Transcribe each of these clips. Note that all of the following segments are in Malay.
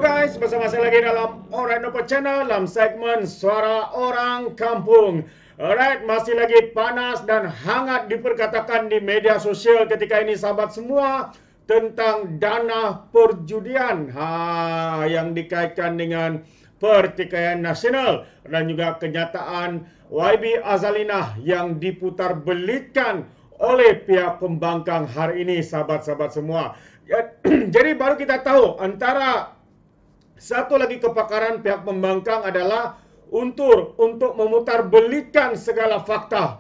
guys, bersama saya lagi dalam Alright Nopo Channel dalam segmen Suara Orang Kampung. Alright, masih lagi panas dan hangat diperkatakan di media sosial ketika ini sahabat semua tentang dana perjudian yang dikaitkan dengan pertikaian nasional dan juga kenyataan YB Azalina yang diputarbelitkan oleh pihak pembangkang hari ini sahabat-sahabat semua. Jadi baru kita tahu antara satu lagi kepakaran pihak pembangkang adalah untuk memutarbelitkan segala fakta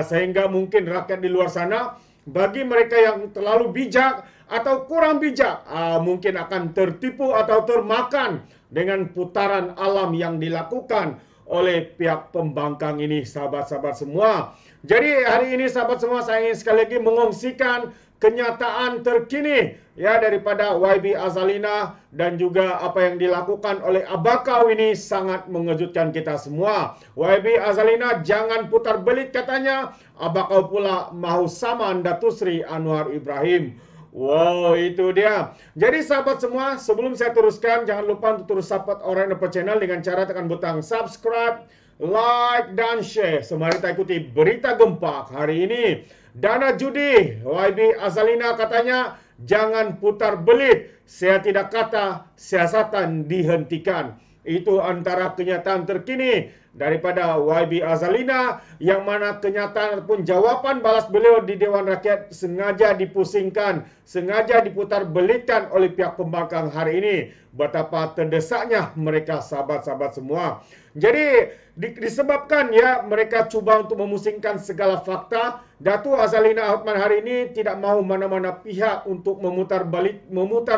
sehingga mungkin rakyat di luar sana bagi mereka yang terlalu bijak atau kurang bijak mungkin akan tertipu atau termakan dengan putaran alam yang dilakukan oleh pihak pembangkang ini sahabat-sahabat semua. Jadi hari ini sahabat semua saya ingin sekali lagi mengongsikan kenyataan terkini ya daripada YB Azalina dan juga apa yang dilakukan oleh Abakau ini sangat mengejutkan kita semua. YB Azalina jangan putar belit katanya, Abakau pula mahu saman Datuk Seri Anwar Ibrahim. Wow, itu dia. Jadi sahabat semua, sebelum saya teruskan, jangan lupa untuk terus support Alright Nopo Channel dengan cara tekan butang subscribe, like, dan share. Semari kita ikuti berita gempak hari ini. Dana judi, YB Azalina katanya jangan putar belit. Saya tidak kata siasatan dihentikan. Itu antara kenyataan terkini daripada YB Azalina yang mana kenyataan ataupun jawapan balas beliau di Dewan Rakyat sengaja dipusingkan, sengaja diputar belitkan oleh pihak pembangkang hari ini. Betapa terdesaknya mereka sahabat-sahabat semua. Jadi disebabkan ya mereka cuba untuk memusingkan segala fakta, Datuk Azalina Othman hari ini tidak mahu mana-mana pihak untuk memutar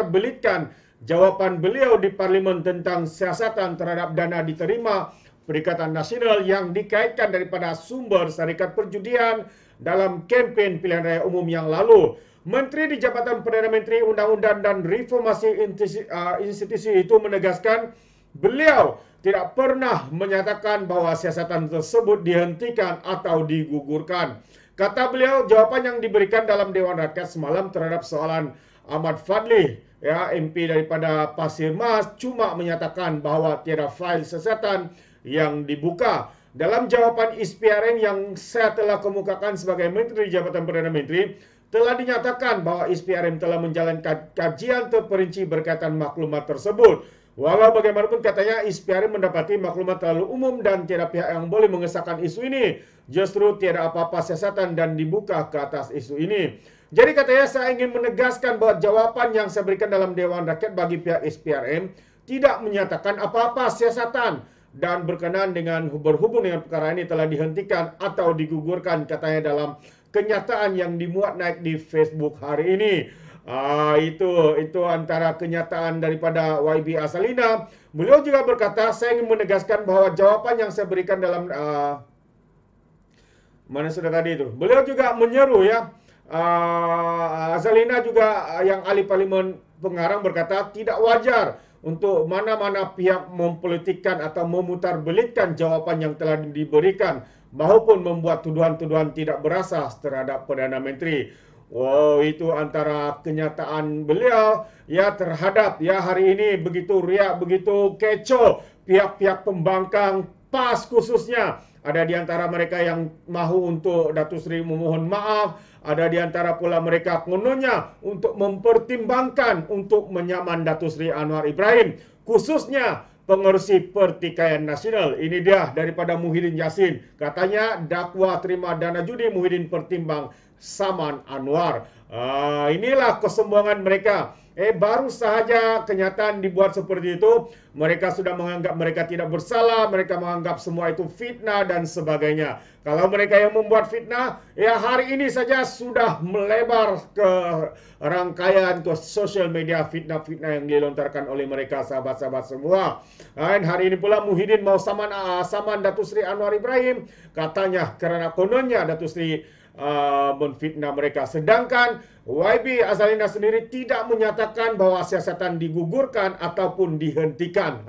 belitkan jawapan beliau di Parlimen tentang siasatan terhadap dana diterima Perikatan Nasional yang dikaitkan daripada sumber syarikat perjudian dalam kempen pilihan raya umum yang lalu. Menteri di Jabatan Perdana Menteri Undang-Undang dan Reformasi Institusi itu menegaskan beliau tidak pernah menyatakan bahwa siasatan tersebut dihentikan atau digugurkan. Kata beliau, jawapan yang diberikan dalam Dewan Rakyat semalam terhadap soalan Ahmad Fadli, ya MP daripada Pasir Mas, cuma menyatakan bahwa tiada fail siasatan yang dibuka. Dalam jawapan ISPRM yang saya telah kemukakan sebagai Menteri Jabatan Perdana Menteri, telah dinyatakan bahwa ISPRM telah menjalankan kajian terperinci berkaitan maklumat tersebut. Walau bagaimanapun katanya ISPRM mendapati maklumat terlalu umum dan tiada pihak yang boleh mengesahkan isu ini. Justru tiada apa-apa siasatan dan dibuka ke atas isu ini. Jadi katanya saya ingin menegaskan bahwa jawapan yang saya berikan dalam Dewan Rakyat bagi pihak ISPRM tidak menyatakan apa-apa siasatan dan berkenaan dengan berhubung dengan perkara ini telah dihentikan atau digugurkan katanya dalam kenyataan yang dimuat naik di Facebook hari ini. Itu antara kenyataan daripada YB Azalina. Beliau juga berkata, saya ingin menegaskan bahwa jawapan yang saya berikan dalam mana sudah tadi itu. Beliau juga menyeru ya. Azalina juga yang ahli parlimen pengarang berkata tidak wajar untuk mana-mana pihak mempolitikkan atau memutarbelitkan jawapan yang telah diberikan maupun membuat tuduhan-tuduhan tidak berasas terhadap Perdana Menteri. Wow, itu antara kenyataan beliau ya terhadap ya hari ini begitu riak, begitu kecoh pihak-pihak pembangkang PAS khususnya. Ada di antara mereka yang mahu untuk Datuk Seri memohon maaf, ada di antara pula mereka kononnya untuk mempertimbangkan untuk menyaman Datuk Seri Anwar Ibrahim, khususnya pengerusi pertikaian nasional. Ini dia daripada Muhyiddin Yassin. Katanya dakwa terima dana judi, Muhyiddin pertimbang saman Anwar. Inilah kesombongan mereka. Baru sahaja kenyataan dibuat seperti itu, mereka sudah menganggap mereka tidak bersalah, mereka menganggap semua itu fitnah dan sebagainya. Kalau mereka yang membuat fitnah, ya hari ini saja sudah melebar ke rangkaian ke sosial media fitnah-fitnah yang dilontarkan oleh mereka sahabat-sahabat semua. Dan hari ini pula Muhyiddin mau saman Datuk Seri Anwar Ibrahim, katanya karena kononnya Datuk Seri menfitnah mereka. Sedangkan YB Azalina sendiri tidak menyatakan bahwa siasatan digugurkan ataupun dihentikan.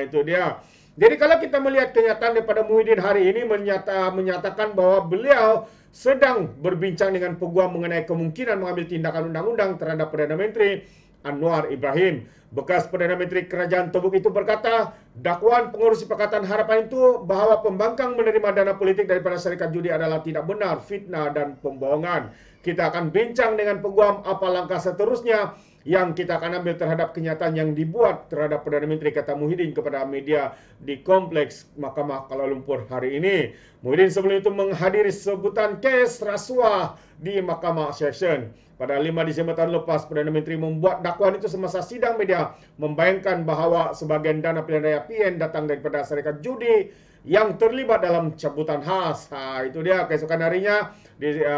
Itu dia. Jadi kalau kita melihat kenyataan daripada Muhyiddin hari ini menyatakan bahwa beliau sedang berbincang dengan peguam mengenai kemungkinan mengambil tindakan undang-undang terhadap Perdana Menteri. Anwar Ibrahim. Bekas Perdana Menteri Kerajaan Tobuk itu berkata, dakwaan pengurusi Pakatan Harapan itu bahawa pembangkang menerima dana politik daripada syarikat judi adalah tidak benar, fitnah dan pembohongan. Kita akan bincang dengan peguam apa langkah seterusnya yang kita akan ambil terhadap kenyataan yang dibuat terhadap Perdana Menteri, kata Muhyiddin kepada media di Kompleks Mahkamah Kuala Lumpur hari ini. Muhyiddin sebelum itu menghadiri sebutan kes rasuah di Mahkamah Seksyen. Pada 5 Disember tahun lepas, Perdana Menteri membuat dakwaan itu semasa sidang media, membayangkan bahawa sebahagian dana pilihan raya PN datang daripada syarikat judi yang terlibat dalam cabutan khas. Itu dia, keesokan harinya,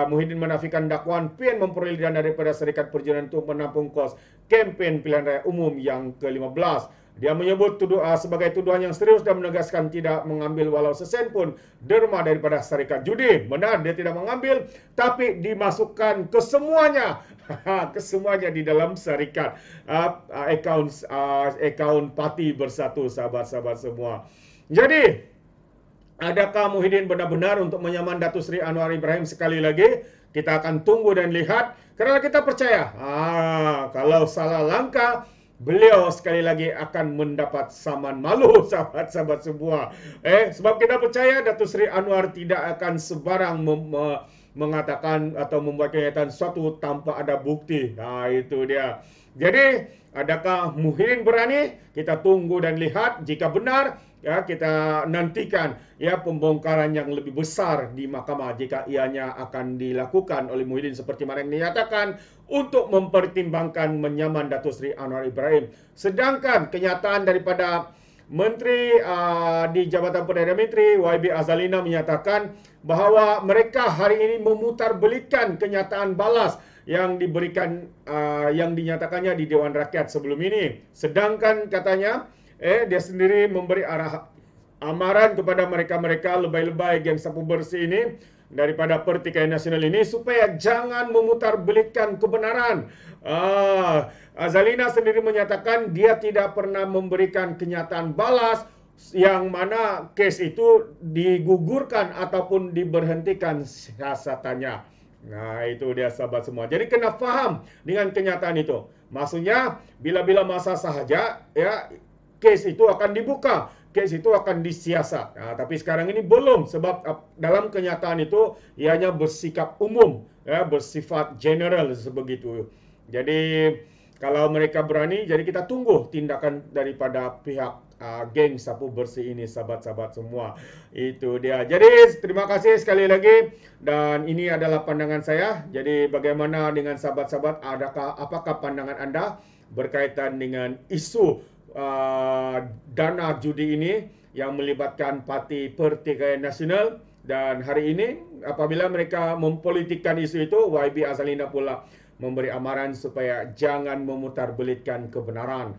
Muhyiddin menafikan dakwaan PN memperoleh dana daripada syarikat perjalanan untuk menampung kos kempen pilihan raya umum yang ke-15. Dia menyebut sebagai tuduhan yang serius dan menegaskan tidak mengambil walau sesen pun derma daripada syarikat judi. Benar, dia tidak mengambil, tapi dimasukkan kesemuanya. Kesemuanya di dalam syarikat. Akaun parti bersatu, sahabat-sahabat semua. Jadi, adakah Muhyiddin benar-benar untuk menyaman Datuk Seri Anwar Ibrahim sekali lagi? Kita akan tunggu dan lihat. Kerana kita percaya, kalau salah langkah, beliau sekali lagi akan mendapat saman malu, sahabat-sahabat semua. Sebab kita percaya Datuk Seri Anwar tidak akan sebarang mengatakan atau membuat kenyataan suatu tanpa ada bukti. Itu dia. Jadi, adakah Muhyiddin berani? Kita tunggu dan lihat. Jika benar, ya, kita nantikan pembongkaran yang lebih besar di mahkamah jika ianya akan dilakukan oleh Muhyiddin seperti mana yang dinyatakan untuk mempertimbangkan menyaman Datuk Seri Anwar Ibrahim. Sedangkan kenyataan daripada Menteri di Jabatan Perdana Menteri YB Azalina menyatakan bahawa mereka hari ini memutarbelikan kenyataan balas yang diberikan yang dinyatakannya di Dewan Rakyat sebelum ini. Sedangkan katanya dia sendiri memberi amaran kepada mereka-mereka lebay-lebay geng sapu bersih ini daripada Pertikaian Nasional ini supaya jangan memutarbelikan kebenaran. Azalina sendiri menyatakan dia tidak pernah memberikan kenyataan balas yang mana kes itu digugurkan ataupun diberhentikan siasatannya. Itu dia sahabat semua. Jadi kena faham dengan kenyataan itu. Maksudnya bila-bila masa sahaja kes itu akan dibuka, kes itu akan disiasat. Tapi sekarang ini belum, sebab dalam kenyataan itu ianya bersikap umum, bersifat general sebegitu. Jadi kalau mereka berani, jadi kita tunggu tindakan daripada pihak geng sapu bersih ini, sahabat-sahabat semua. Itu dia. Jadi terima kasih sekali lagi, dan ini adalah pandangan saya. Jadi bagaimana dengan sahabat-sahabat, apakah pandangan anda berkaitan dengan isu dana judi ini yang melibatkan Parti Pertikaian Nasional? Dan hari ini apabila mereka mempolitikkan isu itu, YB Azalina pula memberi amaran supaya jangan memutarbelitkan kebenaran.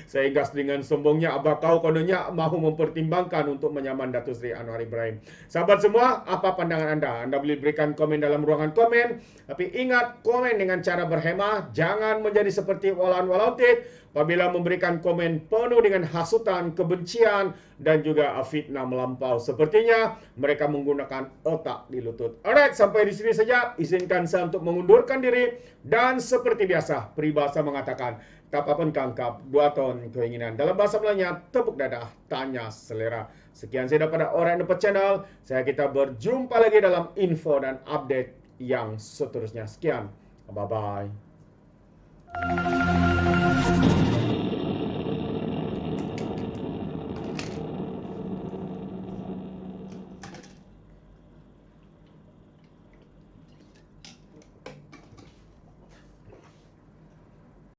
Sehingga dengan sombongnya abah kau kononnya mahu mempertimbangkan untuk menyaman Datuk Seri Anwar Ibrahim. Sahabat semua, apa pandangan anda? Anda boleh berikan komen dalam ruangan komen. Tapi ingat, komen dengan cara berhemah. Jangan menjadi seperti Walan Walautit apabila memberikan komen penuh dengan hasutan, kebencian dan juga fitnah melampau. Sepertinya mereka menggunakan otak di lutut. Alright, sampai di sini saja. Izinkan saya untuk mengundurkan diri. Dan seperti biasa, peribahasa mengatakan, tak apapun kangkap, 2 ton keinginan. Dalam bahasa Melayunya, tepuk dadah, tanya selera. Sekian saya daripada Orang Dapat Channel. Kita berjumpa lagi dalam info dan update yang seterusnya. Sekian. Bye-bye.